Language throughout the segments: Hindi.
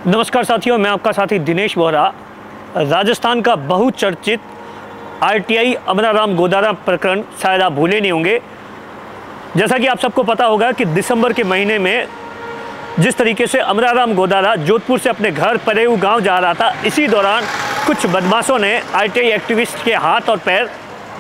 नमस्कार साथियों, मैं आपका साथी दिनेश बोहरा। राजस्थान का बहुचर्चित आरटीआई अमराराम गोदारा प्रकरण शायद आप भूले नहीं होंगे। जैसा कि आप सबको पता होगा कि दिसंबर के महीने में जिस तरीके से अमराराम गोदारा जोधपुर से अपने घर परेऊ गांव जा रहा था, इसी दौरान कुछ बदमाशों ने आरटीआई एक्टिविस्ट के हाथ और पैर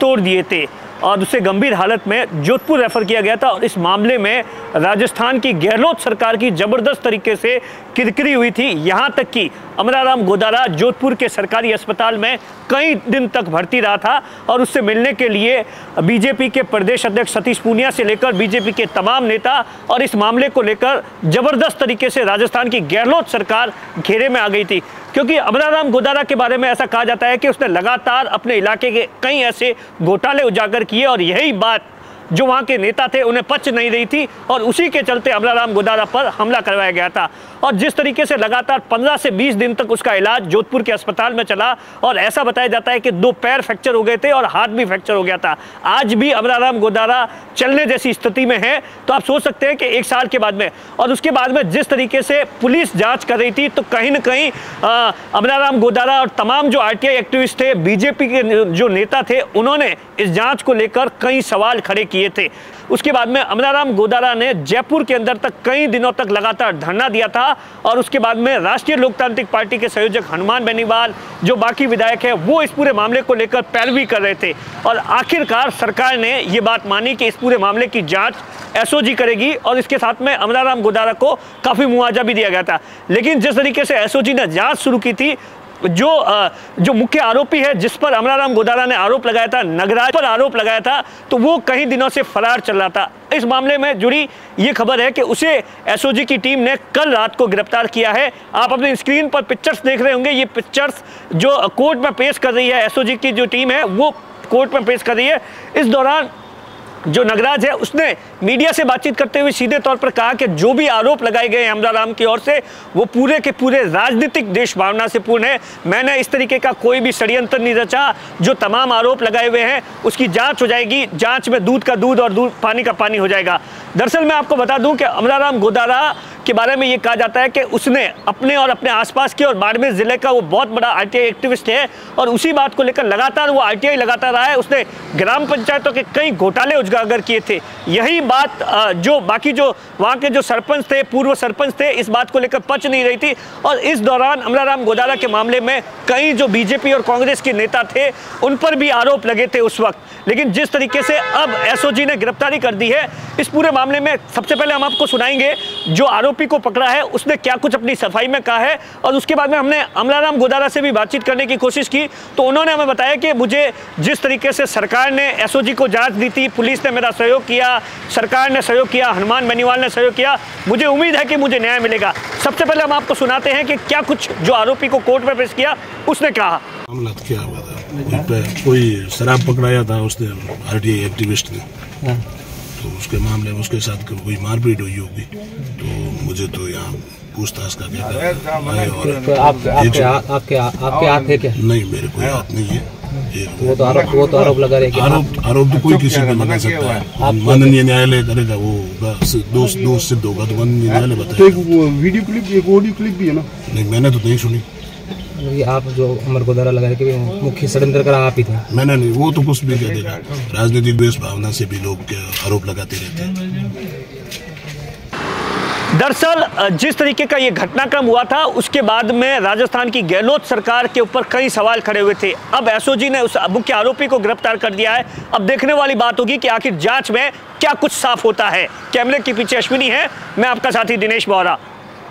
तोड़ दिए थे और उसे गंभीर हालत में जोधपुर रेफर किया गया था। और इस मामले में राजस्थान की गहलोत सरकार की ज़बरदस्त तरीके से किरकिरी हुई थी। यहाँ तक कि अमराराम गोदारा जोधपुर के सरकारी अस्पताल में कई दिन तक भर्ती रहा था और उससे मिलने के लिए बीजेपी के प्रदेश अध्यक्ष सतीश पूनिया से लेकर बीजेपी के तमाम नेता और इस मामले को लेकर ज़बरदस्त तरीके से राजस्थान की गहलोत सरकार घेरे में आ गई थी। क्योंकि अमराराम गोदारा के बारे में ऐसा कहा जाता है कि उसने लगातार अपने इलाके के कई ऐसे घोटाले उजागर किए और यही बात जो वहाँ के नेता थे उन्हें पच नहीं रही थी और उसी के चलते अमराराम गोदारा पर हमला करवाया गया था। और जिस तरीके से लगातार 15 से 20 दिन तक उसका इलाज जोधपुर के अस्पताल में चला और ऐसा बताया जाता है कि 2 पैर फ्रैक्चर हो गए थे और हाथ भी फ्रैक्चर हो गया था। आज भी अमराराम गोदारा चलने जैसी स्थिति में है, तो आप सोच सकते हैं कि 1 साल के बाद में और उसके बाद में जिस तरीके से पुलिस जाँच कर रही थी, तो कहीं ना कहीं अमराराम गोदारा और तमाम जो आरटीआई एक्टिविस्ट थे, बीजेपी के जो नेता थे, उन्होंने इस जाँच को लेकर कई सवाल खड़े किए थे। उसके बाद में अमराराम गोदारा ने जयपुर के अंदर तक कई दिनों तक लगातार धरना दिया था और उसके बाद में राष्ट्रीय लोकतांत्रिक पार्टी के संयोजक हनुमान बेनीवाल, जो बाकी विधायक है, वो इस पूरे मामले को लेकर पैरवी कर रहे थे और आखिरकार सरकार ने ये बात मानी कि इस पूरे मामले की जांच एसओजी करेगी और इसके साथ में अमराराम गोदारा को काफ़ी मुआवजा भी दिया गया था। लेकिन जिस तरीके से एसओजी ने जाँच शुरू की थी, जो मुख्य आरोपी है जिस पर अमराराम गोदारा ने आरोप लगाया था, नगराज पर आरोप लगाया था, तो वो कई दिनों से फरार चल रहा था। इस मामले में जुड़ी ये खबर है कि उसे एसओजी की टीम ने कल रात को गिरफ्तार किया है। आप अपनी स्क्रीन पर पिक्चर्स देख रहे होंगे। ये पिक्चर्स जो कोर्ट में पेश कर रही है एसओजी की जो टीम है, वो कोर्ट में पेश कर रही है। इस दौरान जो नगराज है उसने मीडिया से बातचीत करते हुए सीधे तौर पर कहा कि जो भी आरोप लगाए गए हैं अमराराम की ओर से, वो पूरे के पूरे राजनीतिक देश भावना से पूर्ण है। मैंने इस तरीके का कोई भी षड्यंत्र नहीं रचा। जो तमाम आरोप लगाए हुए हैं उसकी जांच हो जाएगी, जांच में दूध का दूध और पानी का पानी हो जाएगा। दरअसल मैं आपको बता दूं कि अमराराम गोदारा के बारे में ये कहा जाता है कि उसने अपने और अपने आसपास के और बाड़मेर जिले का वो बहुत बड़ा आरटीआई एक्टिविस्ट है और उसी बात को लेकर लगातार वो आरटीआई लगाता रहा है। उसने ग्राम पंचायतों के कई घोटाले उजागर किए थे। यही बात जो बाकी जो वहाँ के जो सरपंच थे, पूर्व सरपंच थे, इस बात को लेकर पच नहीं रही थी। और इस दौरान अमराराम गोदारा के मामले में कई जो बीजेपी और कांग्रेस के नेता थे उन पर भी आरोप लगे थे उस वक्त। लेकिन जिस तरीके से अब एसओजी ने गिरफ्तारी कर दी है, इस पूरे मामले में सबसे पहले हम आपको सुनाएंगे जो आरोपी को पकड़ा है उसने क्या कुछ अपनी सफाई में कहा है। और उसके बाद में हमने अमराराम गोदारा से भी बातचीत करने की कोशिश की, तो उन्होंने हमें बताया कि मुझे जिस तरीके से सरकार ने एसओजी को जांच दी थी, पुलिस ने मेरा सहयोग किया, सरकार ने सहयोग किया, हनुमान बेनीवाल ने सहयोग किया, मुझे उम्मीद है कि मुझे न्याय मिलेगा। सबसे पहले हम आपको सुनाते हैं कि क्या कुछ जो आरोपी को कोर्ट में पेश किया उसने कहा। मामला क्या हुआ था? कोई शराब पकड़ाया था उसने, आरटीआई एक्टिविस्ट ने, तो उसके मामले में उसके साथ कोई मारपीट हुई होगी। तो मुझे तो यहाँ पूछताछ का क्या आपके हाथ है क्या? नहीं, मेरे कोई हाथ नहीं है। वो तो आरोप लगा रहे हैं। आरोप तो कोई किसी पे लगा सकता है। माननीय न्यायालय करेगा, वो दोष सिद्ध होगा तो माननीय न्यायालय बताएगा। तो वीडियो क्लिप, एक ऑडियो क्लिप भी है ना? नहीं, मैंने तो नहीं सुनी। आप जो अमर गोदारा लगा के मुख्य षड्यंत्र करा आप ही थे? मैंने नहीं, वो तो कुछ भी कह देगा। राजनीतिक द्वेष भावना से भी लोग आरोप लगाते रहते हैं। दरअसल जिस तरीके का ये घटनाक्रम हुआ था उसके बाद में राजस्थान की गहलोत सरकार के ऊपर कई सवाल खड़े हुए थे। अब एसओजी ने उस मुख्य आरोपी को गिरफ्तार कर दिया है। अब देखने वाली बात होगी कि आखिर जांच में क्या कुछ साफ होता है। कैमरे के पीछे अश्विनी है, मैं आपका साथी दिनेश बोहरा।